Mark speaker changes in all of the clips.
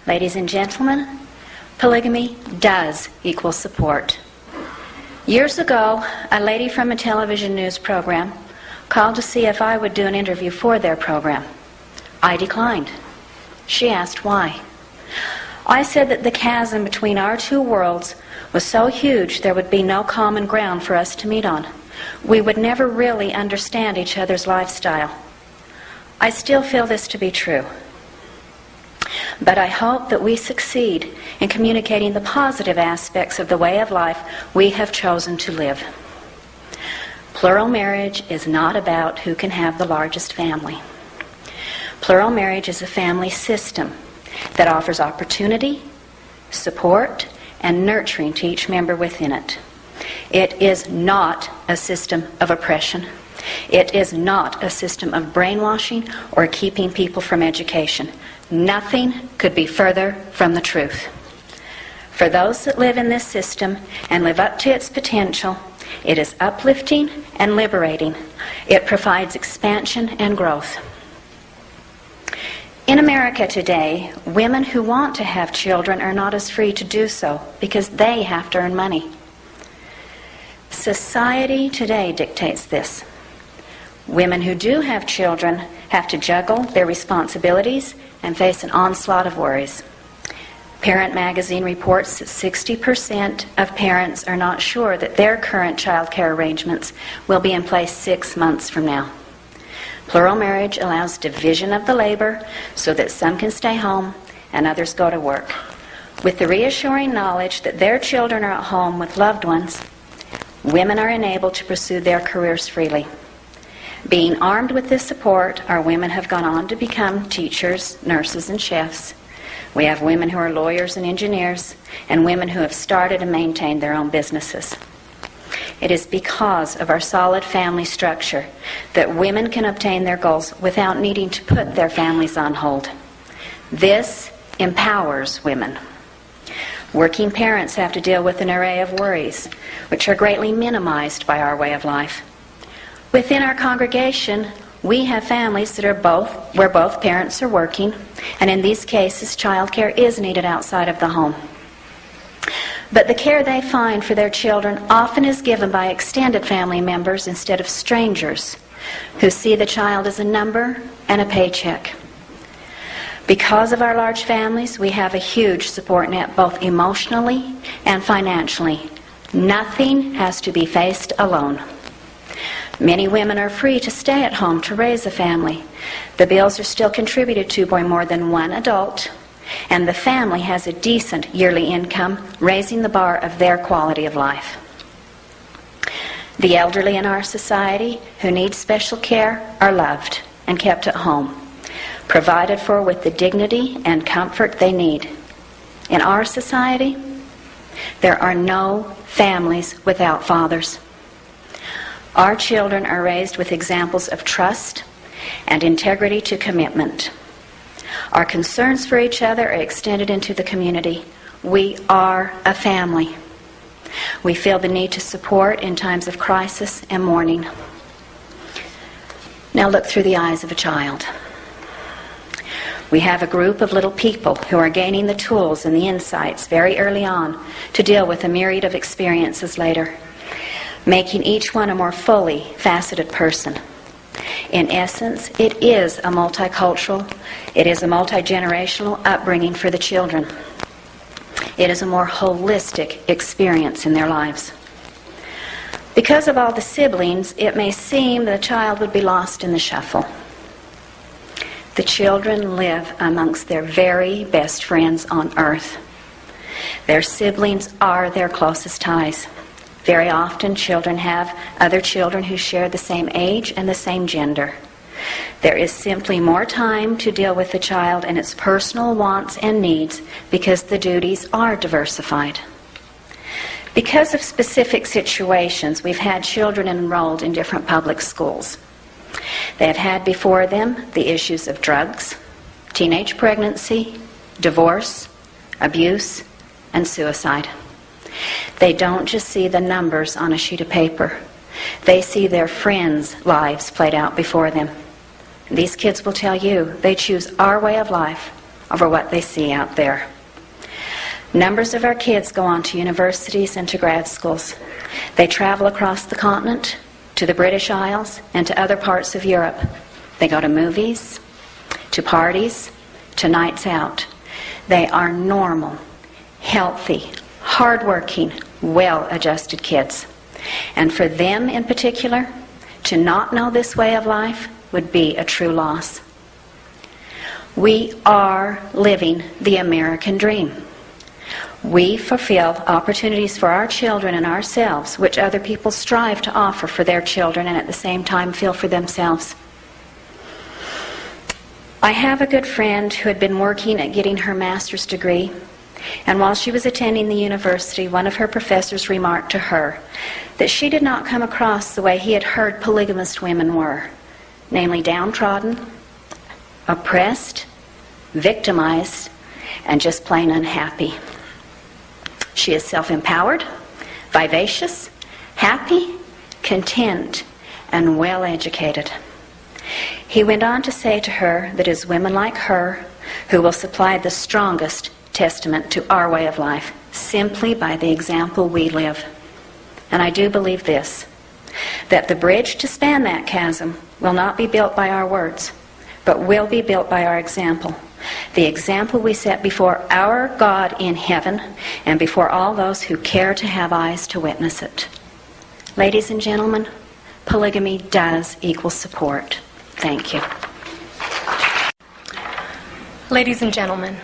Speaker 1: Ladies and gentlemen, polygamy does equal support. Years ago, a lady from a television news program called to see if I would do an interview for their program. I declined. She asked why. I said that the chasm between our two worlds was so huge there would be no common ground for us to meet on. We would never really understand each other's lifestyle. I still feel this to be true. But I hope that we succeed in communicating the positive aspects of the way of life we have chosen to live. Plural marriage is not about who can have the largest family. Plural marriage is a family system that offers opportunity, support, and nurturing to each member within it. It is not a system of oppression. It is not a system of brainwashing or keeping people from education. Nothing could be further from the truth. For those that live in this system and live up to its potential, it is uplifting and liberating. It provides expansion and growth. In America today, women who want to have children are not as free to do so because they have to earn money. Society today dictates this. Women who do have children have to juggle their responsibilities and face an onslaught of worries. Parent Magazine reports that 60% of parents are not sure that their current child care arrangements will be in place 6 months from now. Plural marriage allows division of the labor so that some can stay home and others go to work. With the reassuring knowledge that their children are at home with loved ones, women are enabled to pursue their careers freely. Being armed with this support, our women have gone on to become teachers, nurses, and chefs. We have women who are lawyers and engineers, and women who have started and maintained their own businesses. It is because of our solid family structure that women can obtain their goals without needing to put their families on hold. This empowers women. Working parents have to deal with an array of worries, which are greatly minimized by our way of life. Within our congregation, we have families that are where both parents are working, and in these cases, child care is needed outside of the home. But the care they find for their children often is given by extended family members instead of strangers who see the child as a number and a paycheck. Because of our large families, we have a huge support net both emotionally and financially. Nothing has to be faced alone. Many women are free to stay at home to raise a family. The bills are still contributed to by more than one adult, and the family has a decent yearly income, raising the bar of their quality of life. The elderly in our society who need special care are loved and kept at home, provided for with the dignity and comfort they need. In our society, there are no families without fathers. Our children are raised with examples of trust and integrity to commitment. Our concerns for each other are extended into the community. We are a family. We feel the need to support in times of crisis and mourning. Now look through the eyes of a child. We have a group of little people who are gaining the tools and the insights very early on to deal with a myriad of experiences later, making each one a more fully faceted person. In essence, it is a multicultural, it is a multi-generational upbringing for the children. It is a more holistic experience in their lives. Because of all the siblings, it may seem that a child would be lost in the shuffle. The children live amongst their very best friends on earth. Their siblings are their closest ties. Very often, children have other children who share the same age and the same gender. There is simply more time to deal with the child and its personal wants and needs because the duties are diversified. Because of specific situations, we've had children enrolled in different public schools. They have had before them the issues of drugs, teenage pregnancy, divorce, abuse, and suicide. They don't just see the numbers on a sheet of paper. They see their friends' lives played out before them. These kids will tell you they choose our way of life over what they see out there. Numbers of our kids go on to universities and to grad schools. They travel across the continent, to the British Isles, and to other parts of Europe. They go to movies, to parties, to nights out. They are normal, healthy, hardworking, well-adjusted kids. And for them in particular, to not know this way of life would be a true loss. We are living the American dream. We fulfill opportunities for our children and ourselves, which other people strive to offer for their children and at the same time feel for themselves. I have a good friend who had been working at getting her master's degree, and while she was attending the university, one of her professors remarked to her that she did not come across the way he had heard polygamous women were, namely downtrodden, oppressed, victimized, and just plain unhappy. She is self-empowered, vivacious, happy, content, and well-educated. He went on to say to her that it is women like her who will supply the strongest testament to our way of life, simply by the example we live. And I do believe this, that the bridge to span that chasm will not be built by our words, but will be built by our example. The example we set before our God in heaven and before all those who care to have eyes to witness it. Ladies and gentlemen, polygamy does equal support. Thank you.
Speaker 2: Ladies and gentlemen,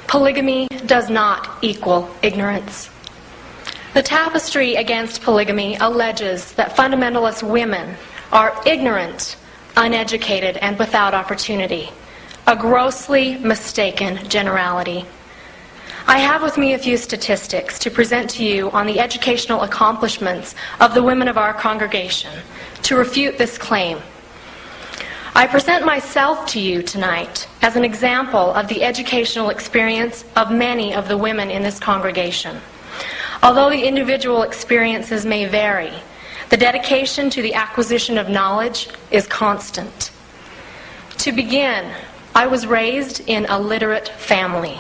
Speaker 2: polygamy does not equal ignorance. The tapestry against polygamy alleges that fundamentalist women are ignorant, uneducated, and without opportunity. A grossly mistaken generality. I have with me a few statistics to present to you on the educational accomplishments of the women of our congregation to refute this claim. I present myself to you tonight as an example of the educational experience of many of the women in this congregation. Although the individual experiences may vary, the dedication to the acquisition of knowledge is constant. To begin, I was raised in a literate family,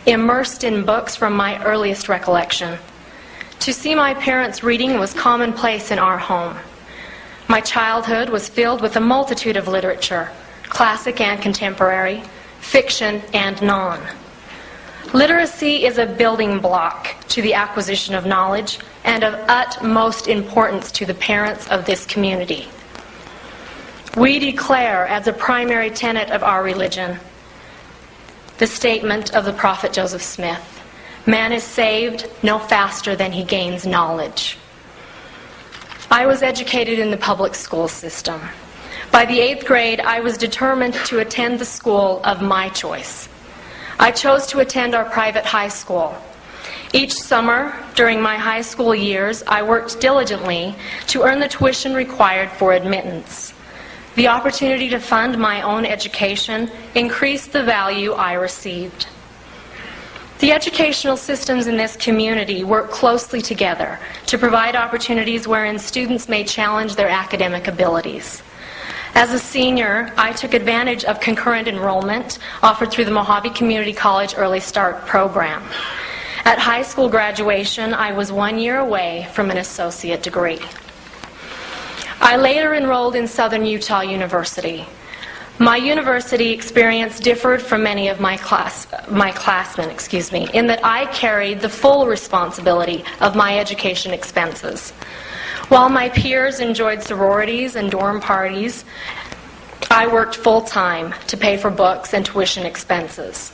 Speaker 2: immersed in books from my earliest recollection. To see my parents reading was commonplace in our home. My childhood was filled with a multitude of literature, classic and contemporary, fiction and non. Literacy is a building block to the acquisition of knowledge and of utmost importance to the parents of this community. We declare as a primary tenet of our religion the statement of the prophet Joseph Smith, "Man is saved no faster than he gains knowledge." I was educated in the public school system. By the 8th grade, I was determined to attend the school of my choice. I chose to attend our private high school. Each summer, during my high school years, I worked diligently to earn the tuition required for admittance. The opportunity to fund my own education increased the value I received. The educational systems in this community work closely together to provide opportunities wherein students may challenge their academic abilities. As a senior, I took advantage of concurrent enrollment offered through the Mojave Community College Early Start program. At high school graduation, I was 1 year away from an associate degree. I later enrolled in Southern Utah University. My university experience differed from many of my classmen, in that I carried the full responsibility of my education expenses. While my peers enjoyed sororities and dorm parties, I worked full-time to pay for books and tuition expenses.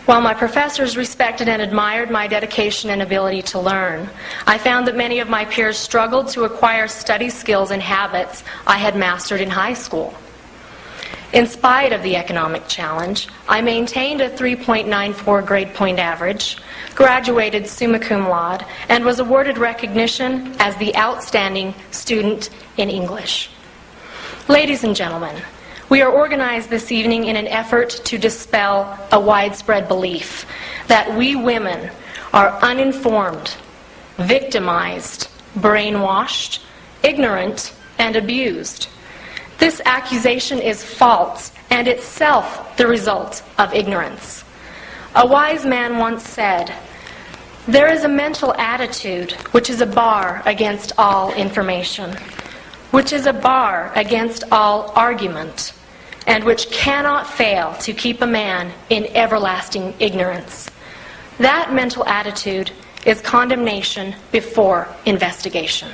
Speaker 2: While my professors respected and admired my dedication and ability to learn, I found that many of my peers struggled to acquire study skills and habits I had mastered in high school. In spite of the economic challenge, I maintained a 3.94 grade point average, graduated summa cum laude, and was awarded recognition as the outstanding student in English. Ladies and gentlemen, we are organized this evening in an effort to dispel a widespread belief that we women are uninformed, victimized, brainwashed, ignorant, and abused. This accusation is false and itself the result of ignorance. A wise man once said, "There is a mental attitude which is a bar against all information, which is a bar against all argument, and which cannot fail to keep a man in everlasting ignorance. That mental attitude is condemnation before investigation."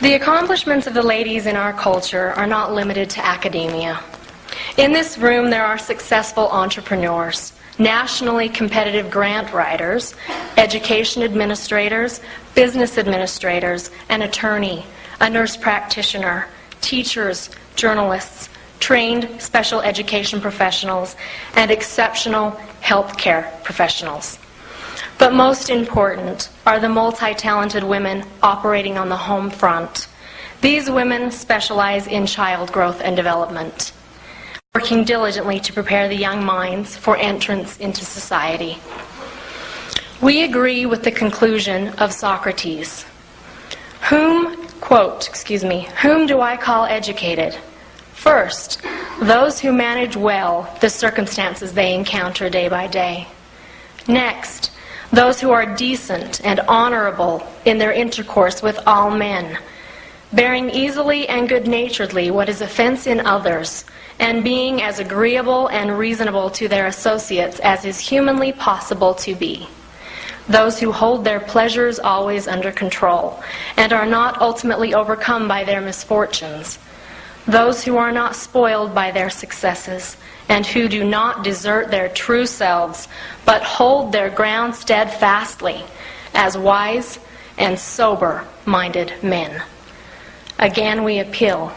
Speaker 2: The accomplishments of the ladies in our culture are not limited to academia. In this room, there are successful entrepreneurs, nationally competitive grant writers, education administrators, business administrators, an attorney, a nurse practitioner, teachers, journalists, trained special education professionals, and exceptional healthcare professionals. But most important are the multi-talented women operating on the home front. These women specialize in child growth and development, working diligently to prepare the young minds for entrance into society. We agree with the conclusion of Socrates. Whom do I call educated? First, those who manage well the circumstances they encounter day by day. Next, those who are decent and honorable in their intercourse with all men, bearing easily and good-naturedly what is offense in others, and being as agreeable and reasonable to their associates as is humanly possible to be. Those who hold their pleasures always under control, and are not ultimately overcome by their misfortunes. Those who are not spoiled by their successes, and who do not desert their true selves, but hold their ground steadfastly as wise and sober-minded men. Again, we appeal.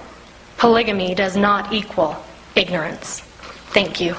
Speaker 2: Polygamy does not equal ignorance. Thank you.